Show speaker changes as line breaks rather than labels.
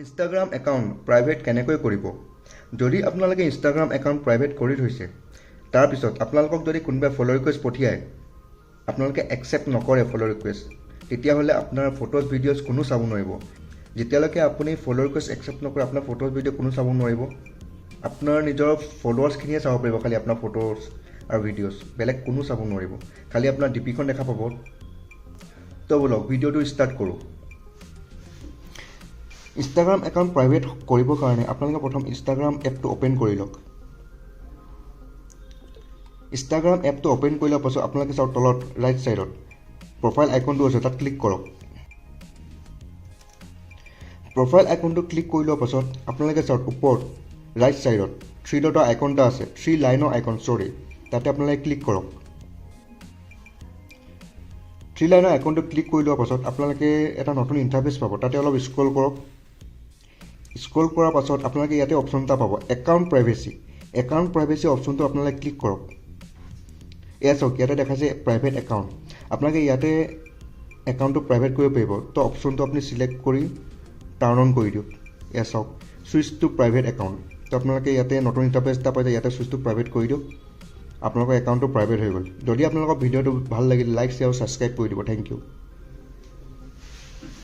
Instagram account private কেনেকৈ কৰিব? যদি আপোনালোকে ইনষ্টাগ্ৰাম একাউণ্ট প্ৰাইভেট কৰি থৈছে, তাৰপিছত আপোনালোকক যদি কোনোবাই ফ'ল' ৰিকুৱেষ্ট পঠিয়ায়, আপোনালোকে একচেপ্ট নকৰে ফ'ল' ৰিকুৱেষ্ট, তেতিয়াহ'লে আপোনাৰ ফটোজ ভিডিঅ'জ কোনো চাব নোৱাৰিব। যেতিয়ালৈকে আপুনি ফ'ল' ৰিকুৱেষ্ট একচেপ্ট নকৰে, আপোনাৰ ফটোজ ভিডিঅ' কোনো চাব নোৱাৰিব। আপোনাৰ নিজৰ ফলোৱাৰ্ছখিনিয়ে চাব পাৰিব খালি আপোনাৰ ফটোজ আৰু ভিডিঅ'জ, বেলেগ কোনো চাব নোৱাৰিব। খালি আপোনাৰ ডিপিখন দেখা পাব। তো ব'লক ভিডিঅ'টো ষ্টাৰ্ট কৰোঁ। ইনষ্টাগ্ৰাম একাউণ্ট প্ৰাইভেট কৰিবৰ কাৰণে আপোনালোকে প্ৰথম ইনষ্টাগ্ৰাম এপটো অ'পেন কৰি লওক। ইনষ্টাগ্ৰাম এপটো অ'পেন কৰি লোৱাৰ পাছত আপোনালোকে চাওক তলত ৰাইট ছাইডত প্ৰফাইল আইকনটো আছে, তাত ক্লিক কৰক। প্ৰফাইল আইকনটো ক্লিক কৰি লোৱাৰ পাছত আপোনালোকে চাওক ওপৰত ৰাইট ছাইডত 3 ডটৰ আইকন এটা আছে, 3 লাইনৰ আইকন, তাতে আপোনালোকে ক্লিক কৰক। 3 লাইনৰ আইকনটো ক্লিক কৰি লোৱাৰ পাছত আপোনালোকে এটা নতুন ইণ্টাৰফেচ পাব। তাতে অলপ স্ক্ৰল কৰক। স্ক্ৰল কৰাৰ পাছত আপোনালোকে ইয়াতে অপশ্যন এটা পাব, একাউণ্ট প্ৰাইভেচি। একাউণ্ট প্ৰাইভেচি অপশ্যনটো আপোনালোকে ক্লিক কৰক। এয়া চাওক ইয়াতে দেখাইছে প্ৰাইভেট একাউণ্ট। আপোনালোকে ইয়াতে একাউণ্টটো প্ৰাইভেট কৰিব পাৰিব। তো অপশ্যনটো আপুনি চিলেক্ট কৰি টাৰ্ণ অন কৰি দিয়ক। এয়া চাওক চুইচ টু প্ৰাইভেট একাউণ্ট। তো আপোনালোকে ইয়াতে নতুন ইণ্টাৰফেচ এটা পাই যায়, ইয়াতে চুইচ টু প্ৰাইভেট কৰি দিয়ক। আপোনালোকৰ একাউণ্টটো প্ৰাইভেট হৈ গ'ল। যদি আপোনালোকৰ ভিডিঅ'টো ভাল লাগিল, লাইক, শ্বেয়াৰ আৰু ছাবস্ক্ৰাইব কৰি দিব। Thank U.